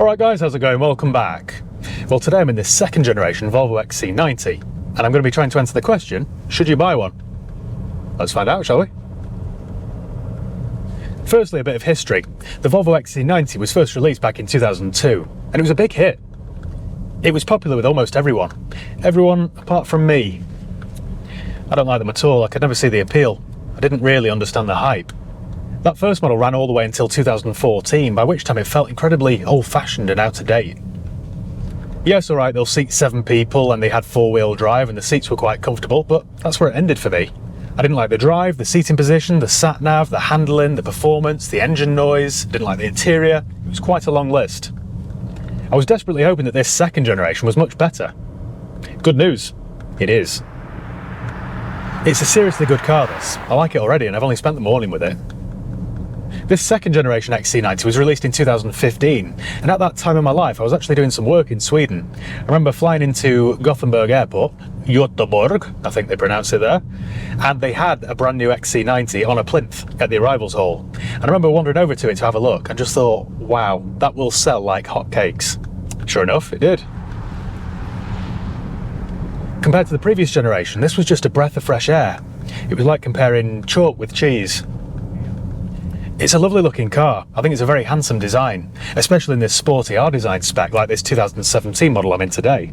Alright guys, how's it going? Welcome back. Well, today I'm in this second generation Volvo XC90 and I'm going to be trying to answer the question, should you buy one? Let's find out, shall we? Firstly, a bit of history. The Volvo XC90 was first released back in 2002 and it was a big hit. It was popular with almost everyone. Everyone apart from me. I don't like them at all. I could never see the appeal. I didn't really understand the hype. That first model ran all the way until 2014, by which time it felt incredibly old-fashioned and out of date. Yes, alright, they'll seat 7 people and they had 4-wheel drive and the seats were quite comfortable, but that's where it ended for me. I didn't like the drive, the seating position, the sat-nav, the handling, the performance, the engine noise, didn't like the interior. It was quite a long list. I was desperately hoping that this second generation was much better. Good news, it is. It's a seriously good car, this. I like it already and I've only spent the morning with it. This second generation XC90 was released in 2015, and at that time in my life I was actually doing some work in Sweden. I remember flying into Gothenburg airport, Göteborg, I think they pronounce it there, and they had a brand new XC90 on a plinth at the arrivals hall. And I remember wandering over to it to have a look and just thought, wow, that will sell like hotcakes. Sure enough, it did. Compared to the previous generation, this was just a breath of fresh air. It was like comparing chalk with cheese. It's a lovely looking car. I think it's a very handsome design, especially in this sporty R-design spec like this 2017 model I'm in today.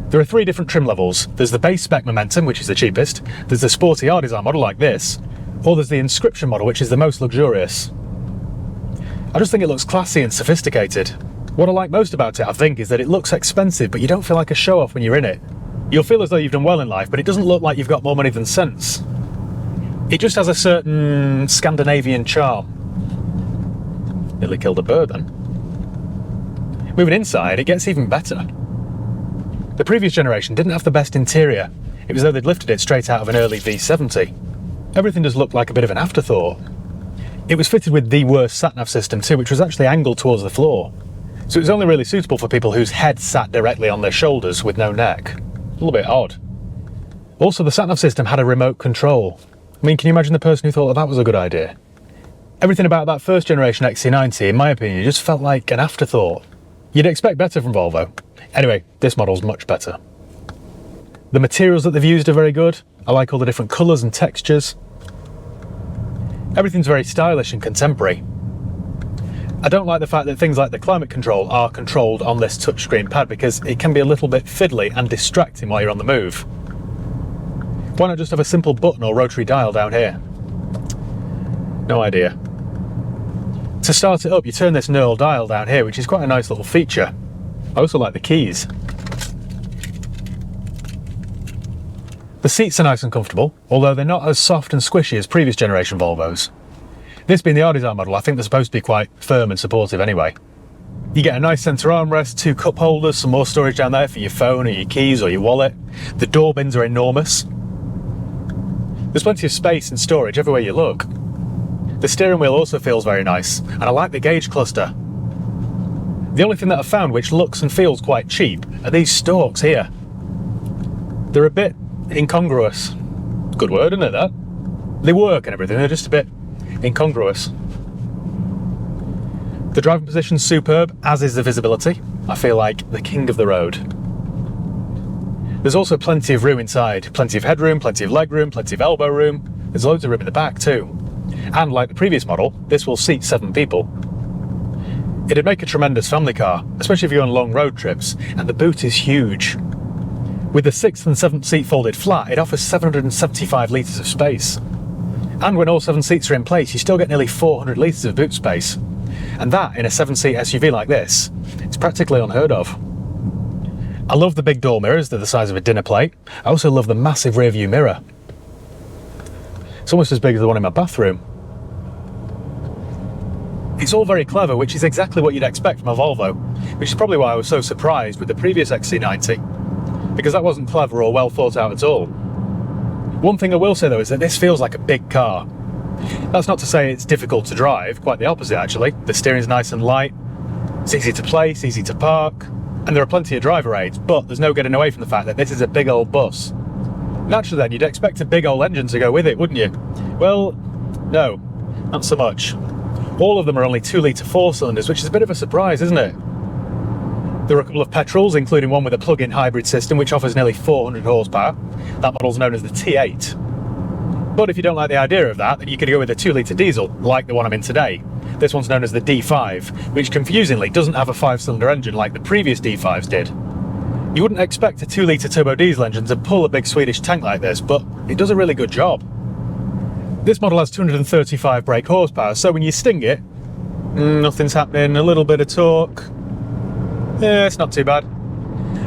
There are 3 different trim levels. There's the base spec Momentum, which is the cheapest, there's the sporty R-design model like this, or there's the Inscription model, which is the most luxurious. I just think it looks classy and sophisticated. What I like most about it, I think, is that it looks expensive, but you don't feel like a show-off when you're in it. You'll feel as though you've done well in life, but it doesn't look like you've got more money than sense. It just has a certain Scandinavian charm. Nearly killed a bird then. Moving inside, it gets even better. The previous generation didn't have the best interior. It was as though they'd lifted it straight out of an early V70. Everything does look like a bit of an afterthought. It was fitted with the worst sat-nav system too, which was actually angled towards the floor. So it was only really suitable for people whose head sat directly on their shoulders with no neck. A little bit odd. Also, the sat-nav system had a remote control. I mean, can you imagine the person who thought that was a good idea? Everything about that first generation XC90, in my opinion, just felt like an afterthought. You'd expect better from Volvo. Anyway, this model's much better. The materials that they've used are very good. I like all the different colours and textures. Everything's very stylish and contemporary. I don't like the fact that things like the climate control are controlled on this touchscreen pad because it can be a little bit fiddly and distracting while you're on the move. Why not just have a simple button or rotary dial down here? No idea. To start it up, you turn this knurled dial down here, which is quite a nice little feature. I also like the keys. The seats are nice and comfortable, although they're not as soft and squishy as previous generation Volvos. This being the R-Design model, I think they're supposed to be quite firm and supportive anyway. You get a nice centre armrest, 2 cup holders, some more storage down there for your phone or your keys or your wallet. The door bins are enormous. There's plenty of space and storage everywhere you look. The steering wheel also feels very nice, and I like the gauge cluster. The only thing that I've found which looks and feels quite cheap are these stalks here. They're a bit incongruous. Good word, isn't it, that? They work and everything, they're just a bit incongruous. The driving position's superb, as is the visibility. I feel like the king of the road. There's also plenty of room inside, plenty of headroom, plenty of legroom, plenty of elbow room. There's loads of room in the back too. And like the previous model, this will seat 7 people. It'd make a tremendous family car, especially if you're on long road trips, and the boot is huge. With the 6th and 7th seat folded flat, it offers 775 litres of space. And when all 7 seats are in place, you still get nearly 400 litres of boot space. And that, in a 7-seat SUV like this, it's practically unheard of. I love the big door mirrors, they're the size of a dinner plate. I also love the massive rear view mirror. It's almost as big as the one in my bathroom. It's all very clever, which is exactly what you'd expect from a Volvo, which is probably why I was so surprised with the previous XC90, because that wasn't clever or well thought out at all. One thing I will say though is that this feels like a big car. That's not to say it's difficult to drive, quite the opposite actually. The steering's nice and light, it's easy to place, easy to park, and there are plenty of driver aids, but there's no getting away from the fact that this is a big old bus. Naturally then, you'd expect a big old engine to go with it, wouldn't you? Well, no, not so much. All of them are only 2-litre 4-cylinders, which is a bit of a surprise, isn't it? There are a couple of petrols, including one with a plug-in hybrid system, which offers nearly 400 horsepower. That model's known as the T8. But if you don't like the idea of that, then you could go with a 2-litre diesel, like the one I'm in today. This one's known as the D5, which confusingly doesn't have a 5-cylinder engine like the previous D5s did. You wouldn't expect a 2-litre turbo diesel engine to pull a big Swedish tank like this, but it does a really good job. This model has 235 brake horsepower, so when you sting it, nothing's happening. A little bit of torque. Yeah, it's not too bad.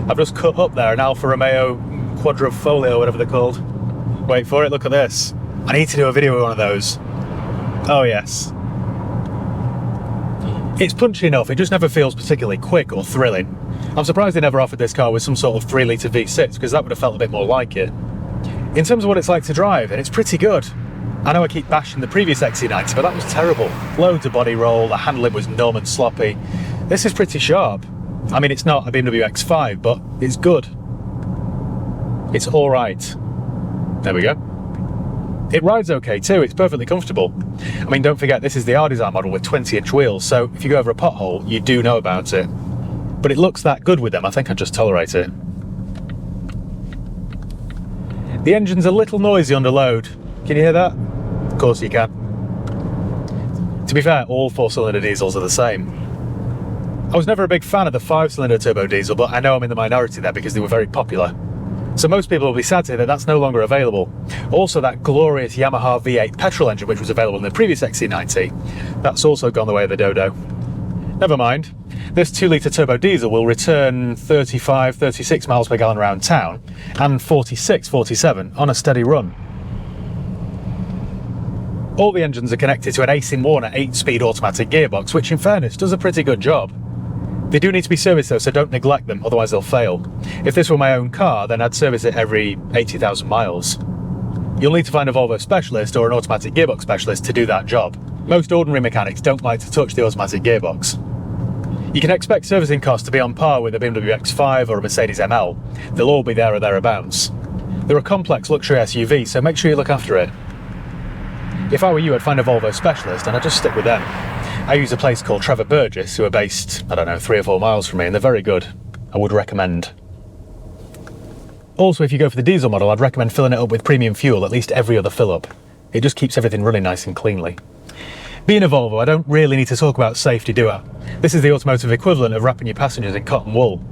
I've just cut up there an Alfa Romeo Quadrifoglio, whatever they're called. Wait for it, look at this. I need to do a video with one of those. Oh yes. It's punchy enough, it just never feels particularly quick or thrilling. I'm surprised they never offered this car with some sort of 3-litre V6, because that would have felt a bit more like it. In terms of what it's like to drive, and it's pretty good. I know I keep bashing the previous XC90, but that was terrible. Loads of body roll, the handling was numb and sloppy. This is pretty sharp. I mean, it's not a BMW X5, but it's good. It's alright. There we go. It rides okay too, it's perfectly comfortable. I mean, don't forget, this is the R-Design model with 20-inch wheels, so if you go over a pothole, you do know about it. But it looks that good with them, I think I'd just tolerate it. The engine's a little noisy under load. Can you hear that? Of course you can. To be fair, all 4-cylinder diesels are the same. I was never a big fan of the 5-cylinder turbo diesel, but I know I'm in the minority there because they were very popular. So most people will be sad to hear that that's no longer available. Also, that glorious Yamaha V8 petrol engine, which was available in the previous XC90, that's also gone the way of the dodo. Never mind. This 2-litre turbo diesel will return 35, 36 miles per gallon around town and 46, 47 on a steady run. All the engines are connected to an Ace-in-Warner 8-speed automatic gearbox, which in fairness does a pretty good job. They do need to be serviced though, so don't neglect them, otherwise they'll fail. If this were my own car, then I'd service it every 80,000 miles. You'll need to find a Volvo specialist or an automatic gearbox specialist to do that job. Most ordinary mechanics don't like to touch the automatic gearbox. You can expect servicing costs to be on par with a BMW X5 or a Mercedes ML. They'll all be there or thereabouts. They're a complex luxury SUV, so make sure you look after it. If I were you, I'd find a Volvo specialist and I'd just stick with them. I use a place called Trevor Burgess, who are based, I don't know, 3 or 4 miles from me, and they're very good. I would recommend. Also, if you go for the diesel model, I'd recommend filling it up with premium fuel at least every other fill-up. It just keeps everything running nice and cleanly. Being a Volvo, I don't really need to talk about safety, do I? This is the automotive equivalent of wrapping your passengers in cotton wool.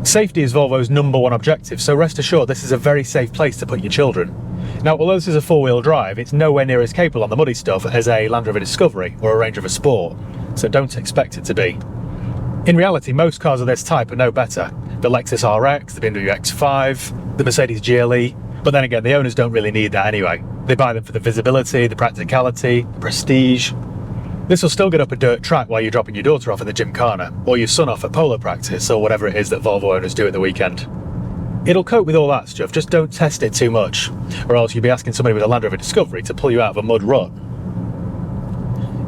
Safety is Volvo's #1 objective, so rest assured this is a very safe place to put your children. Now, although this is a 4-wheel drive, it's nowhere near as capable on the muddy stuff as a Land Rover Discovery or a Range Rover Sport, so don't expect it to be. In reality, most cars of this type are no better. The Lexus RX, the BMW X5, the Mercedes GLE, but then again, the owners don't really need that anyway. They buy them for the visibility, the practicality, the prestige. This will still get up a dirt track while you're dropping your daughter off at the gymkhana, or your son off at polo practice, or whatever it is that Volvo owners do at the weekend. It'll cope with all that stuff, just don't test it too much, or else you'll be asking somebody with a Land Rover Discovery to pull you out of a mud rut.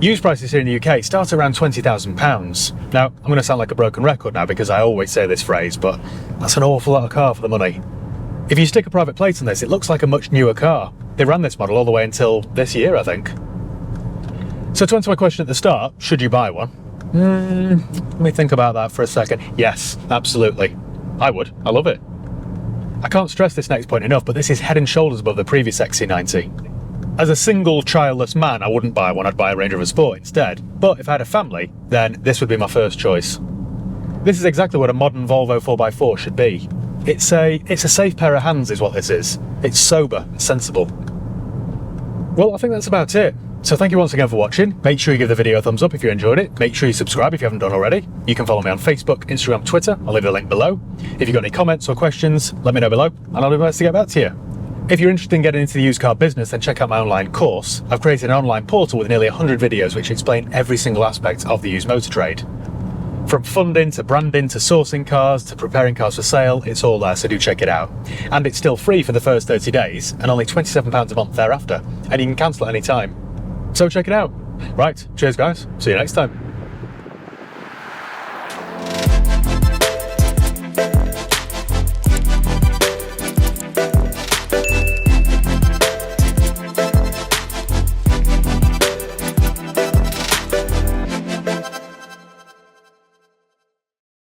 Used prices here in the UK start around £20,000. Now, I'm going to sound like a broken record now because I always say this phrase, but that's an awful lot of car for the money. If you stick a private plate on this, it looks like a much newer car. They ran this model all the way until this year, I think. So to answer my question at the start, should you buy one? Let me think about that for a second. Yes, absolutely. I would. I love it. I can't stress this next point enough, but this is head and shoulders above the previous XC90. As a single childless man, I wouldn't buy one, I'd buy a Range Rover Sport instead. But if I had a family, then this would be my first choice. This is exactly what a modern Volvo 4x4 should be. It's a safe pair of hands is what this is. It's sober and sensible. Well, I think that's about it. So thank you once again for watching. Make sure you give the video a thumbs up if you enjoyed it. Make sure you subscribe if you haven't done already. You can follow me on Facebook, Instagram, Twitter. I'll leave the link below. If you've got any comments or questions, let me know below and I'll do my best to get back to you. If you're interested in getting into the used car business, then check out my online course. I've created an online portal with nearly 100 videos which explain every single aspect of the used motor trade. From funding to branding to sourcing cars to preparing cars for sale, it's all there, so do check it out. And it's still free for the first 30 days and only £27 a month thereafter, and you can cancel at any time. So check it out. Right, cheers guys, see you next time.